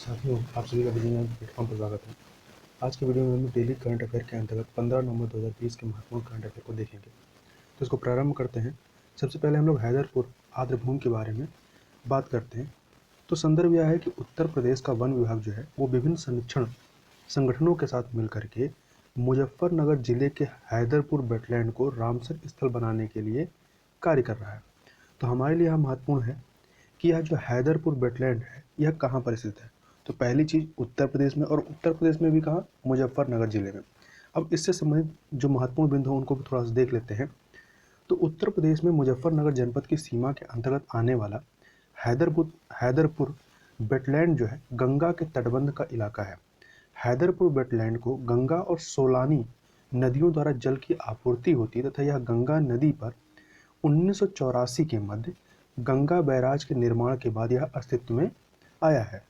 साथियों, आप सभी का विजय प्लेटफॉर्म पर स्वागत है। आज के वीडियो में हम डेली करंट अफेयर के अंतर्गत 15 नवंबर 2020 के महत्वपूर्ण करंट अफेयर को देखेंगे। तो इसको प्रारंभ करते हैं। सबसे पहले हम लोग हैदरपुर आर्द्रभूमि के बारे में बात करते हैं। तो संदर्भ यह है कि उत्तर प्रदेश का वन विभाग जो है वो विभिन्न संरक्षण संगठनों के साथ मिलकर के मुजफ्फरनगर जिले के हैदरपुर वेटलैंड को रामसर स्थल बनाने के लिए कार्य कर रहा है। तो हमारे लिए यह महत्वपूर्ण है कि यह जो हैदरपुर वेटलैंड है यह कहाँ पर स्थित है। तो पहली चीज़ उत्तर प्रदेश में, और उत्तर प्रदेश में भी कहाँ, मुजफ्फरनगर जिले में। अब इससे संबंधित जो महत्वपूर्ण बिंदु हैं उनको भी थोड़ा सा देख लेते हैं। तो उत्तर प्रदेश में मुजफ्फरनगर जनपद की सीमा के अंतर्गत आने वाला हैदरपुर हैदरपुर वेटलैंड जो है गंगा के तटबंध का इलाका है। हैदरपुर वेटलैंड को गंगा और सोलानी नदियों द्वारा जल की आपूर्ति होती है तथा यह गंगा नदी पर 1984 के मध्य गंगा बैराज के निर्माण के बाद यह अस्तित्व में आया है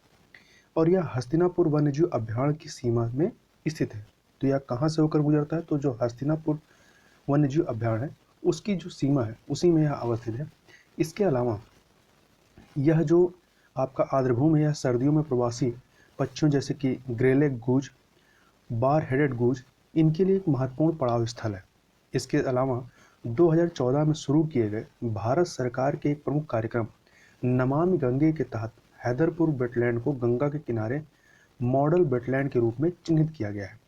और यह हस्तिनापुर वन्यजीव अभयारण्य की सीमा में स्थित है। तो यह कहाँ से होकर गुजरता है? तो जो हस्तिनापुर वन्यजीव अभयारण्य है उसकी जो सीमा है उसी में यह अवस्थित है। इसके अलावा यह जो आपका आर्द्रभूमि है, यह सर्दियों में प्रवासी पक्षियों जैसे कि ग्रेलेग गूज, बार हेडेड गूज, इनके लिए एक महत्वपूर्ण पड़ाव स्थल है। इसके अलावा 2014 में शुरू किए गए भारत सरकार के एक प्रमुख कार्यक्रम नमामि गंगे के तहत हैदरपुर वेटलैंड को गंगा के किनारे मॉडल वेटलैंड के रूप में चिन्हित किया गया है।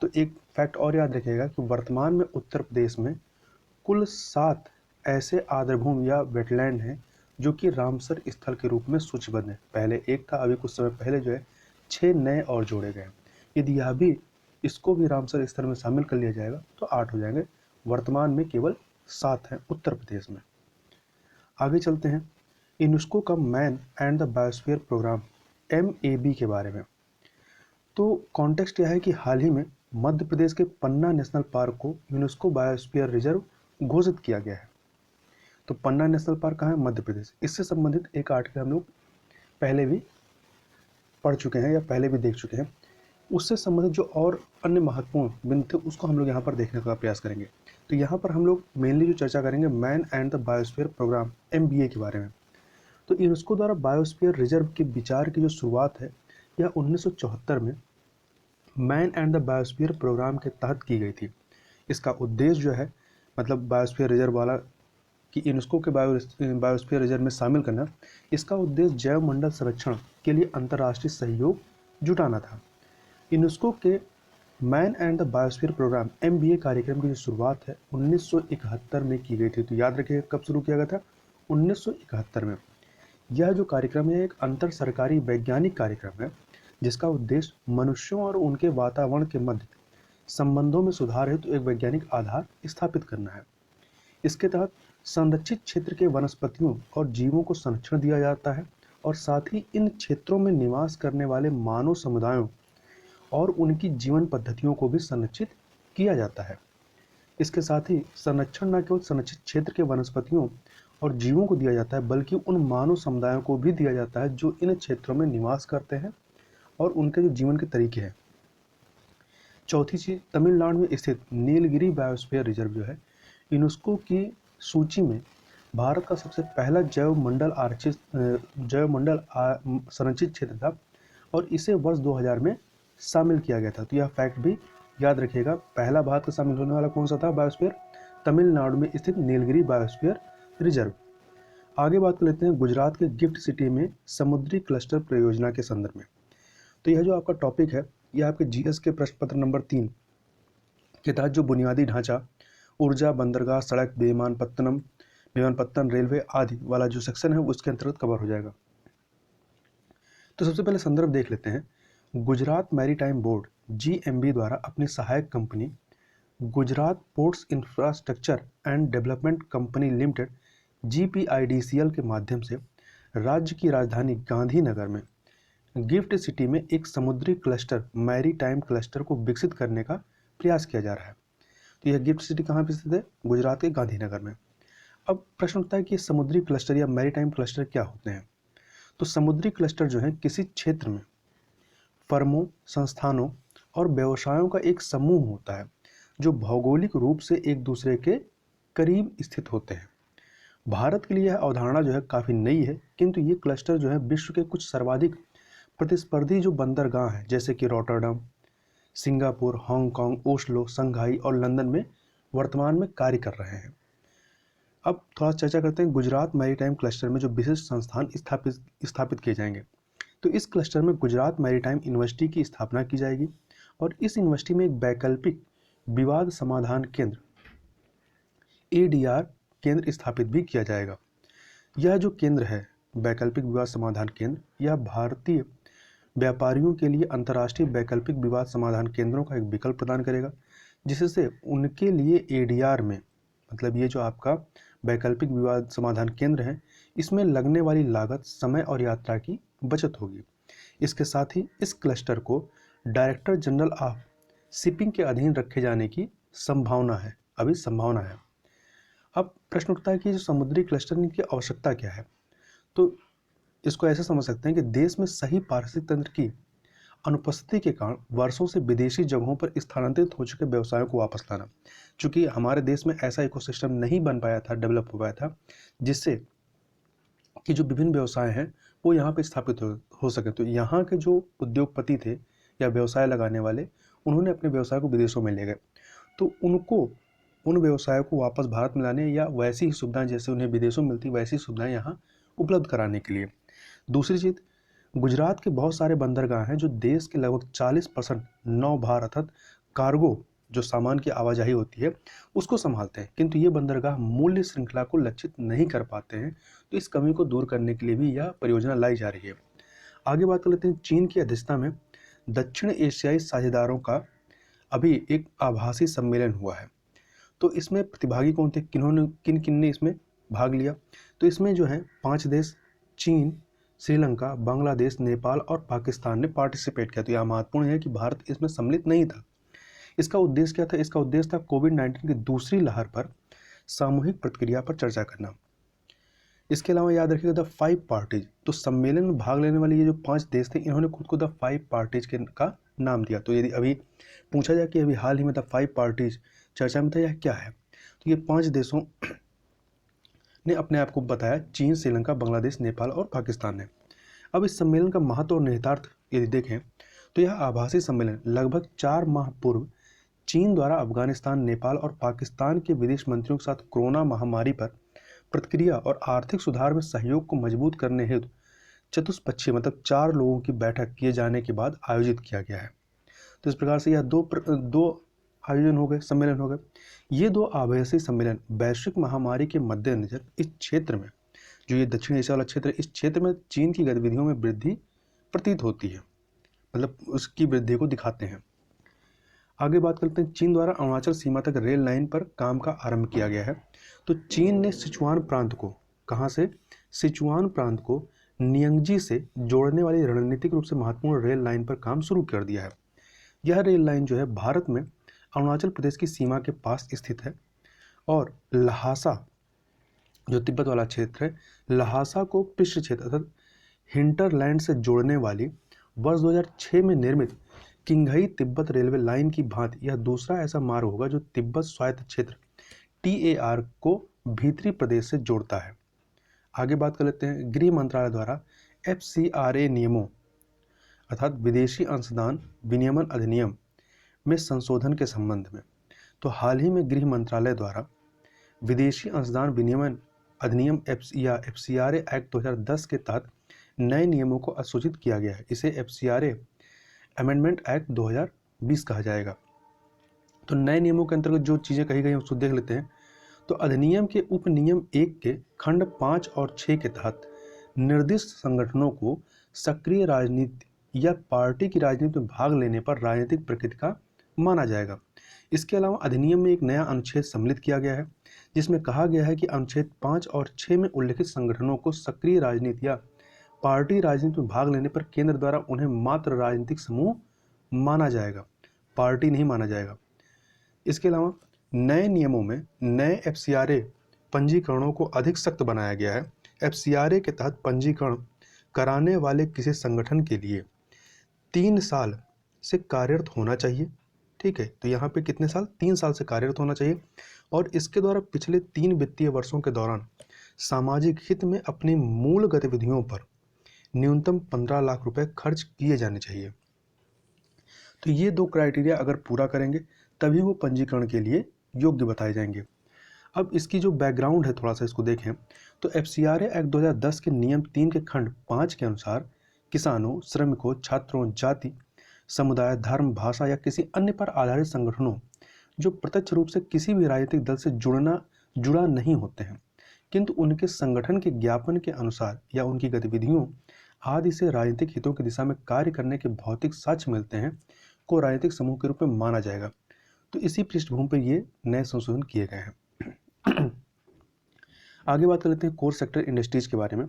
तो एक फैक्ट और याद रखिएगा कि वर्तमान में उत्तर प्रदेश में कुल 7 ऐसे आर्द्रभूमि या वेटलैंड हैं जो कि रामसर स्थल के रूप में सूचीबद्ध है। पहले एक था, अभी कुछ समय पहले जो है 6 नए और जोड़े गए। यदि यह भी इसको भी रामसर स्थल में शामिल कर लिया जाएगा तो 8 हो जाएंगे। वर्तमान में केवल 7 हैं उत्तर प्रदेश में। आगे चलते हैं यूनेस्को का man and the biosphere programme MAB के बारे में। तो कॉन्टेक्स्ट यह है कि हाल ही में मध्य प्रदेश के पन्ना नेशनल पार्क को यूनेस्को बायोस्फीयर रिजर्व घोषित किया गया है। तो पन्ना नेशनल पार्क कहाँ है? मध्य प्रदेश। इससे संबंधित एक आर्टिकल हम लोग पहले भी पढ़ चुके हैं या पहले भी देख चुके हैं। उससे संबंधित जो और अन्य महत्वपूर्ण बिंदु थे उसको हम लोग यहाँ पर देखने का प्रयास करेंगे। तो यहाँ पर हम लोग मेनली जो चर्चा करेंगे man and the biosphere programme MBA के बारे में। तो यूनेस्को द्वारा बायोस्फीयर रिजर्व के विचार की जो शुरुआत है यह 1974 में man and the biosphere programme के तहत की गई थी। इसका उद्देश्य जो है, मतलब बायोस्फीयर रिजर्व वाला कि यूनेस्को के बायोस्फीयर रिजर्व में शामिल करना, इसका उद्देश्य जैव मंडल संरक्षण के लिए अंतर्राष्ट्रीय सहयोग जुटाना था। यूनेस्को के man and the biosphere programme MBA कार्यक्रम की जो शुरुआत है 1971 में की गई थी। तो याद रखिए कब शुरू किया गया था? 1971 में। यह जो कार्यक्रम है एक अंतर सरकारी वैज्ञानिक कार्यक्रम है जिसका उद्देश्य मनुष्यों और उनके वातावरण के मध्य संबंधों में सुधार हेतु एक वैज्ञानिक आधार स्थापित करना है। इसके तहत संरक्षित क्षेत्र के वनस्पतियों और जीवों को संरक्षण दिया जाता है और साथ ही इन क्षेत्रों में निवास करने वाले मानव समुदायों और उनकी जीवन पद्धतियों को भी संरक्षित किया जाता है। इसके साथ ही संरक्षण न केवल संरक्षित क्षेत्र के वनस्पतियों और जीवों को दिया जाता है बल्कि उन मानव समुदायों को भी दिया जाता है जो इन क्षेत्रों में निवास करते हैं और उनके जो जीवन के तरीके हैं। चौथी चीज, तमिलनाडु में स्थित नीलगिरी बायोस्फीयर रिजर्व जो है यूनेस्को की सूची में भारत का सबसे पहला जैव मंडल संरक्षित क्षेत्र था और इसे वर्ष 2000 में शामिल किया गया था। तो यह फैक्ट भी याद रखिएगा। पहला भारत का शामिल होने वाला कौन सा था बायोस्फीयर? तमिलनाडु में स्थित नीलगिरी बायोस्फीयर रिजर्व। आगे बात कर लेते हैं गुजरात के गिफ्ट सिटी में समुद्री क्लस्टर परियोजना के संदर्भ में। तो यह जो आपका टॉपिक है यह आपके GS के प्रश्न पत्र नंबर 3 के तहत जो बुनियादी ढांचा, ऊर्जा, बंदरगाह, सड़क, विमानपत्तन, रेलवे आदि वाला जो सेक्शन है उसके अंतर्गत कवर हो जाएगा। तो सबसे पहले संदर्भ देख लेते हैं। गुजरात मैरीटाइम बोर्ड GMB द्वारा अपनी सहायक company Gujarat ports infrastructure and development company limited GPIDCL के माध्यम से राज्य की राजधानी गांधीनगर में गिफ्ट सिटी में एक समुद्री क्लस्टर, मैरीटाइम क्लस्टर को विकसित करने का प्रयास किया जा रहा है। तो यह गिफ्ट सिटी कहाँ पर स्थित है? गुजरात के गांधीनगर में। अब प्रश्न उठता है कि समुद्री क्लस्टर या मैरीटाइम क्लस्टर क्या होते हैं? तो समुद्री क्लस्टर जो है किसी क्षेत्र में फर्मों, संस्थानों और व्यवसायों का एक समूह होता है जो भौगोलिक रूप से एक दूसरे के करीब स्थित होते हैं। भारत के लिए यह अवधारणा जो है काफ़ी नई है, किंतु ये क्लस्टर जो है विश्व के कुछ सर्वाधिक प्रतिस्पर्धी जो बंदरगाह हैं जैसे कि Rotterdam, Singapore, Hong Kong, Oslo, Shanghai और लंदन में वर्तमान में कार्य कर रहे हैं। अब थोड़ा चर्चा करते हैं गुजरात मैरीटाइम क्लस्टर में जो विशिष्ट संस्थान स्थापित किए जाएंगे। तो इस क्लस्टर में गुजरात मैरीटाइम यूनिवर्सिटी की स्थापना की जाएगी और इस यूनिवर्सिटी में एक वैकल्पिक विवाद समाधान केंद्र ADR केंद्र स्थापित भी किया जाएगा। यह जो केंद्र है वैकल्पिक विवाद समाधान केंद्र, यह भारतीय व्यापारियों के लिए अंतर्राष्ट्रीय वैकल्पिक विवाद समाधान केंद्रों का एक विकल्प प्रदान करेगा, जिससे उनके लिए ADR में, मतलब ये जो आपका वैकल्पिक विवाद समाधान केंद्र है, इसमें लगने वाली लागत, समय और यात्रा की बचत होगी। इसके साथ ही इस क्लस्टर को डायरेक्टर जनरल ऑफ शिपिंग के अधीन रखे जाने की संभावना है, अभी संभावना है। अब प्रश्न उठता है कि जो समुद्री क्लस्टर की आवश्यकता क्या है। तो इसको ऐसे समझ सकते हैं कि देश में सही पारिस्थितिक तंत्र की अनुपस्थिति के कारण वर्षों से विदेशी जगहों पर स्थानांतरित हो चुके व्यवसायों को वापस लाना। चूंकि हमारे देश में ऐसा इकोसिस्टम नहीं बन पाया था, डेवलप हो पाया था, जिससे कि जो विभिन्न व्यवसाय हैं वो यहाँ पे स्थापित हो सके। तो यहाँ के जो उद्योगपति थे या व्यवसाय लगाने वाले, उन्होंने अपने व्यवसाय को विदेशों में ले गए। तो उनको उन व्यवसायों को वापस भारत में लाने या वैसी ही सुविधाएं जैसे उन्हें विदेशों में मिलती, वैसी सुविधाएं यहाँ उपलब्ध कराने के लिए। दूसरी चीज़, गुजरात के बहुत सारे बंदरगाह हैं जो देश के लगभग 40% नौभार अर्थात कार्गो जो सामान की आवाजाही होती है उसको संभालते हैं, किंतु ये बंदरगाह मूल्य श्रृंखला को लक्षित नहीं कर पाते हैं। तो इस कमी को दूर करने के लिए भी यह परियोजना लाई जा रही है। आगे बात कर लेते हैं, चीन की अध्यक्षता में दक्षिण एशियाई साझेदारों का अभी एक आभासी सम्मेलन हुआ है। तो इसमें प्रतिभागी कौन थे, किन किन ने इसमें भाग लिया। तो इसमें जो है 5 देश चीन, श्रीलंका, बांग्लादेश, नेपाल और पाकिस्तान ने पार्टिसिपेट किया। तो यह महत्वपूर्ण है कि भारत इसमें सम्मिलित नहीं था। इसका उद्देश्य क्या था? इसका उद्देश्य था कोविड-19 की दूसरी लहर पर सामूहिक प्रतिक्रिया पर चर्चा करना। इसके अलावा याद रखिएगा द 5 पार्टीज। तो सम्मेलन में भाग लेने वाले ये जो 5 देश थे, इन्होंने खुद को द 5 पार्टीज का नाम दिया। तो यदि अभी पूछा जाए कि अभी हाल ही में द 5 पार्टीज चर्चा में था, यह क्या है, तो ये 5 देशों ने अपने आप को बताया, चीन, श्रीलंका, बांग्लादेश, नेपाल और पाकिस्तान ने। अब इस सम्मेलन का महत्व और निहितार्थ यदि देखें तो यह आभासी सम्मेलन लगभग 4 माह पूर्व चीन द्वारा अफगानिस्तान, नेपाल और पाकिस्तान के विदेश मंत्रियों के साथ कोरोना महामारी पर प्रतिक्रिया और आर्थिक सुधार में सहयोग को मजबूत करने हेतु चतुष्पक्षीय मतलब 4 लोगों की बैठक किए जाने के बाद आयोजित किया गया है। तो इस प्रकार से यह दो आयोजन हो गए, सम्मेलन हो गए। ये 2 आभासी सम्मेलन वैश्विक महामारी के मद्देनजर इस क्षेत्र में, जो ये दक्षिण एशिया वाला क्षेत्र है, इस क्षेत्र में चीन की गतिविधियों में वृद्धि प्रतीत होती है, मतलब उसकी वृद्धि को दिखाते हैं। आगे बात करते हैं, चीन द्वारा अरुणाचल सीमा तक रेल लाइन पर काम का आरंभ किया गया है। तो चीन ने सिचुआन प्रांत को, कहाँ से, सिचुआन प्रांत को नियंगजी से जोड़ने वाली रणनीतिक रूप से महत्वपूर्ण रेल लाइन पर काम शुरू कर दिया है। यह रेल लाइन जो है भारत में अरुणाचल प्रदेश की सीमा के पास स्थित है और लहासा जो तिब्बत वाला क्षेत्र है, लहासा को पृष्ठ क्षेत्र अर्थात हिंटरलैंड से जोड़ने वाली वर्ष 2006 में निर्मित किंगहई तिब्बत रेलवे लाइन की भांति यह दूसरा ऐसा मार्ग होगा जो तिब्बत स्वायत्त क्षेत्र TAR को भीतरी प्रदेश से जोड़ता है। आगे बात कर लेते हैं, गृह मंत्रालय द्वारा FCRA नियमों अर्थात विदेशी अंशदान विनियमन अधिनियम में संशोधन के संबंध में। तो हाल ही में गृह मंत्रालय द्वारा विदेशी अंशदान विनियमन अधिनियम FCRA एक्ट 2010 के तहत नए नियमों को अधिसूचित किया गया है। इसे FCRA अमेंडमेंट एक्ट 2020 कहा जाएगा। तो नए नियमों के अंतर्गत जो चीज़ें कही गई हैं उसको देख लेते हैं। तो अधिनियम के उपनियम 1 के खंड 5 और 6 के तहत निर्दिष्ट संगठनों को सक्रिय राजनीति या पार्टी की राजनीति में भाग लेने पर राजनीतिक प्रकृति का माना जाएगा। इसके अलावा अधिनियम में एक नया अनुच्छेद सम्मिलित किया गया है जिसमें कहा गया है कि अनुच्छेद 5 और 6 में उल्लिखित संगठनों को सक्रिय राजनीति या पार्टी राजनीति में भाग लेने पर केंद्र द्वारा उन्हें मात्र राजनीतिक समूह माना जाएगा, पार्टी नहीं माना जाएगा। इसके अलावा नए नियमों में नए FCRA पंजीकरणों को अधिक सख्त बनाया गया है। FCRA के तहत पंजीकरण कराने वाले किसी संगठन के लिए 3 साल से कार्यरत होना चाहिए। ठीक है, तो यहाँ पे कितने साल, 3 साल से कार्यरत होना चाहिए और इसके द्वारा पिछले 3 वित्तीय वर्षों के दौरान सामाजिक हित में अपनी मूल गतिविधियों पर न्यूनतम 15 लाख रुपए खर्च किए जाने चाहिए। तो ये 2 क्राइटेरिया अगर पूरा करेंगे तभी वो पंजीकरण के लिए योग्य बताए जाएंगे। अब इसकी जो बैकग्राउंड है थोड़ा सा इसको देखें तो एफसीआरए एक्ट 2010 के नियम 3 के खंड 5 के अनुसार किसानों, श्रमिकों, छात्रों, जाति, समुदाय, धर्म, भाषा या किसी अन्य पर आधारित संगठनों जो प्रत्यक्ष रूप से किसी भी राजनीतिक दल से जुड़ा नहीं होते हैं किंतु उनके संगठन के ज्ञापन के अनुसार या उनकी गतिविधियों आदि से राजनीतिक हितों की दिशा में कार्य करने के भौतिक साक्ष्य मिलते हैं को राजनीतिक समूह के रूप में माना जाएगा। तो इसी पृष्ठभूमि पर ये नए संशोधन किए गए हैं। आगे बात कर लेते हैं कोर सेक्टर इंडस्ट्रीज के बारे में।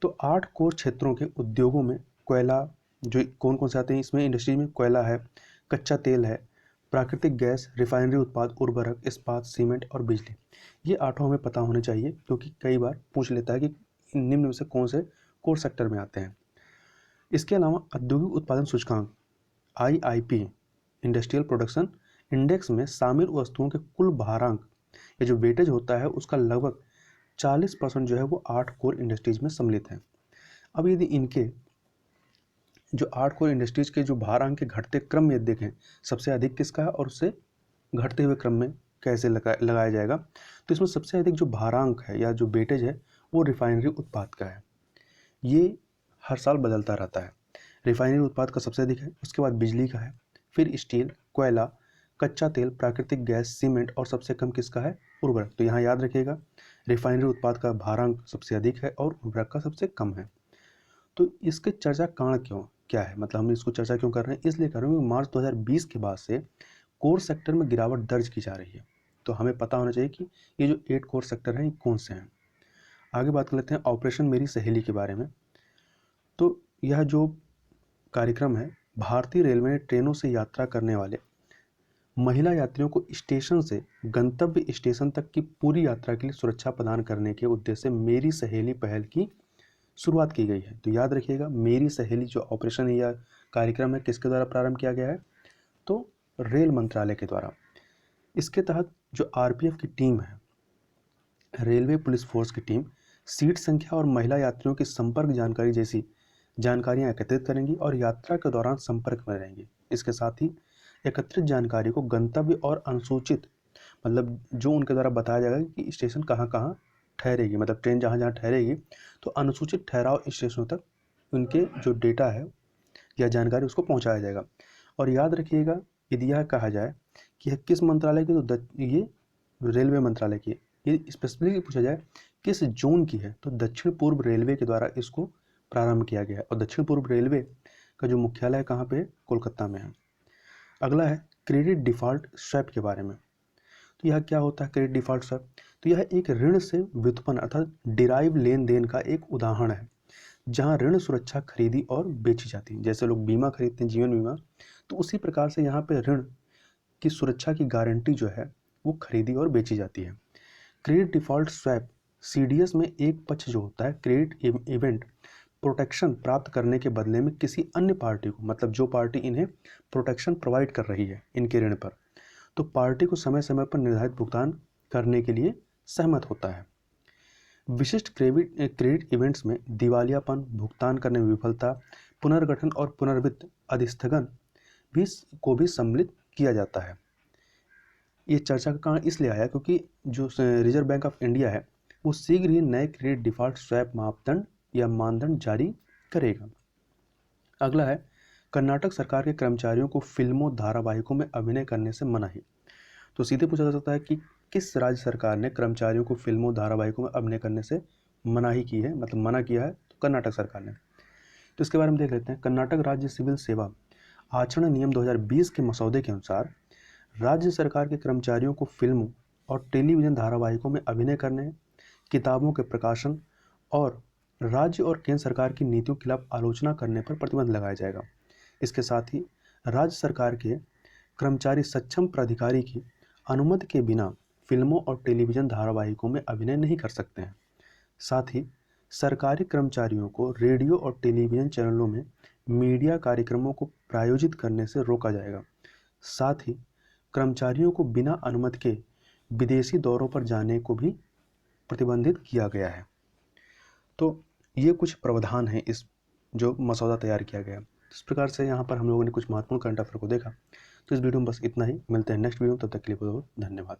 तो 8 कोर क्षेत्रों के उद्योगों में कोयला, जो कौन कौन से आते हैं इसमें इंडस्ट्री में, कोयला है, कच्चा तेल है, प्राकृतिक गैस, रिफाइनरी उत्पाद, उर्वरक, इस्पात, सीमेंट और बिजली। ये 8 हमें पता होने चाहिए क्योंकि कई बार पूछ लेता है कि निम्न में से कौन से कोर सेक्टर में आते हैं। इसके अलावा औद्योगिक उत्पादन सूचकांक IIP इंडस्ट्रियल प्रोडक्शन इंडेक्स में शामिल वस्तुओं के कुल भारांक या जो वेटेज होता है उसका लगभग 40% जो है वो 8 कोर इंडस्ट्रीज में सम्मिलित है। अब यदि इनके जो 8 कोर इंडस्ट्रीज के जो भारांक के घटते क्रम में देखें सबसे अधिक किसका है और उससे घटते हुए क्रम में कैसे लगाया जाएगा, तो इसमें सबसे अधिक जो भारांक है या जो वेटेज है वो रिफाइनरी उत्पाद का है। ये हर साल बदलता रहता है। रिफाइनरी उत्पाद का सबसे अधिक है, उसके बाद बिजली का है, फिर स्टील, कोयला, कच्चा तेल, प्राकृतिक गैस, सीमेंट और सबसे कम किसका है, उर्वरक। तो यहाँ याद रखिएगा रिफाइनरी उत्पाद का भारांक सबसे अधिक है और उर्वरक का सबसे कम है। तो इसके चर्चा कारण क्या है, मतलब हम इसको चर्चा क्यों कर रहे हैं, इसलिए कर रहे हैं कि मार्च 2020 के बाद से कोर सेक्टर में गिरावट दर्ज की जा रही है। तो हमें पता होना चाहिए कि ये जो 8 कोर सेक्टर हैं ये कौन से हैं। आगे बात कर लेते हैं ऑपरेशन मेरी सहेली के बारे में। तो यह जो कार्यक्रम है, भारतीय रेलवे ने ट्रेनों से यात्रा करने वाले महिला यात्रियों को स्टेशन से गंतव्य स्टेशन तक की पूरी यात्रा के लिए सुरक्षा प्रदान करने के उद्देश्य से मेरी सहेली पहल की शुरुआत की गई है। तो याद रखिएगा मेरी सहेली जो ऑपरेशन या कार्यक्रम है किसके द्वारा प्रारंभ किया गया है, तो रेल मंत्रालय के द्वारा। इसके तहत जो आरपीएफ की टीम है, रेलवे पुलिस फोर्स की टीम, सीट संख्या और महिला यात्रियों की संपर्क जानकारी जैसी जानकारियां एकत्रित करेंगी और यात्रा के दौरान संपर्क में रहेंगी। इसके साथ ही एकत्रित जानकारी को गंतव्य और अनुसूचित, मतलब जो उनके द्वारा बताया जाएगा कि स्टेशन कहाँ कहाँ ठहरेगी, मतलब ट्रेन जहाँ जहाँ ठहरेगी तो अनुसूचित ठहराव स्टेशनों तक उनके जो डेटा है या जानकारी उसको पहुँचाया जाएगा। और याद रखिएगा यदि यह कहा जाए कि यह किस मंत्रालय की, तो ये रेलवे मंत्रालय की। यदि स्पेसिफिकली पूछा जाए किस जोन की है, तो दक्षिण पूर्व रेलवे के द्वारा इसको प्रारंभ किया गया है और दक्षिण पूर्व रेलवे का जो मुख्यालय कहाँ पे है, कोलकाता में है। अगला है क्रेडिट डिफ़ॉल्ट स्वैप के बारे में। तो यह क्या होता है क्रेडिट डिफ़ॉल्ट स्वैप, तो यह एक ऋण से व्युत्पन्न अर्थात डिराइव लेन देन का एक उदाहरण है जहां ऋण सुरक्षा खरीदी और बेची जाती है। जैसे लोग बीमा खरीदते हैं, जीवन बीमा, तो उसी प्रकार से यहाँ पे ऋण की सुरक्षा की गारंटी जो है वो खरीदी और बेची जाती है। क्रेडिट डिफ़ॉल्ट स्वैप सीडीएस में एक पक्ष जो होता है क्रेडिट इवेंट प्रोटेक्शन प्राप्त करने के बदले में किसी अन्य पार्टी को, मतलब जो पार्टी इन्हें प्रोटेक्शन प्रोवाइड कर रही है इनके ऋण पर, तो पार्टी को समय समय पर निर्धारित भुगतान करने के लिए सहमत होता है। विशिष्ट क्रेडिट इवेंट्स में दिवालियापन, भुगतान करने में विफलता, पुनर्गठन और पुनर्वित्त अधिस्थगन भी सम्मिलित किया जाता है। ये चर्चा का कारण इसलिए आया क्योंकि जो रिजर्व बैंक ऑफ इंडिया है वो शीघ्र ही नए क्रेडिट डिफ़ॉल्ट स्वैप मापदंड या मानदंड जारी करेगा। अगला है कर्नाटक सरकार के कर्मचारियों को फिल्मों, धारावाहिकों में अभिनय करने से मनाही। तो सीधे पूछा जा सकता है कि किस राज्य सरकार ने कर्मचारियों को फिल्मों, धारावाहिकों में अभिनय करने से मनाही की है, मतलब मना किया है, तो कर्नाटक सरकार ने। तो इसके बारे में देख लेते हैं। कर्नाटक राज्य सिविल सेवा आचरण नियम 2020 के मसौदे के अनुसार राज्य सरकार के कर्मचारियों को फिल्मों और टेलीविज़न धारावाहिकों में अभिनय करने, किताबों के प्रकाशन और राज्य और केंद्र सरकार की नीतियों के खिलाफ आलोचना करने पर प्रतिबंध लगाया जाएगा। इसके साथ ही राज्य सरकार के कर्मचारी सक्षम प्राधिकारी की अनुमति के बिना फिल्मों और टेलीविज़न धारावाहिकों में अभिनय नहीं कर सकते हैं। साथ ही सरकारी कर्मचारियों को रेडियो और टेलीविज़न चैनलों में मीडिया कार्यक्रमों को प्रायोजित करने से रोका जाएगा। साथ ही कर्मचारियों को बिना अनुमति के विदेशी दौरों पर जाने को भी प्रतिबंधित किया गया है। तो ये कुछ प्रावधान हैं इस जो मसौदा तैयार किया गया। इस प्रकार से यहाँ पर हम लोगों ने कुछ महत्वपूर्ण करंट अफेयर को देखा। तो इस वीडियो में बस इतना ही। मिलते हैं नेक्स्ट वीडियो, तब तक के लिए बहुत बहुत धन्यवाद।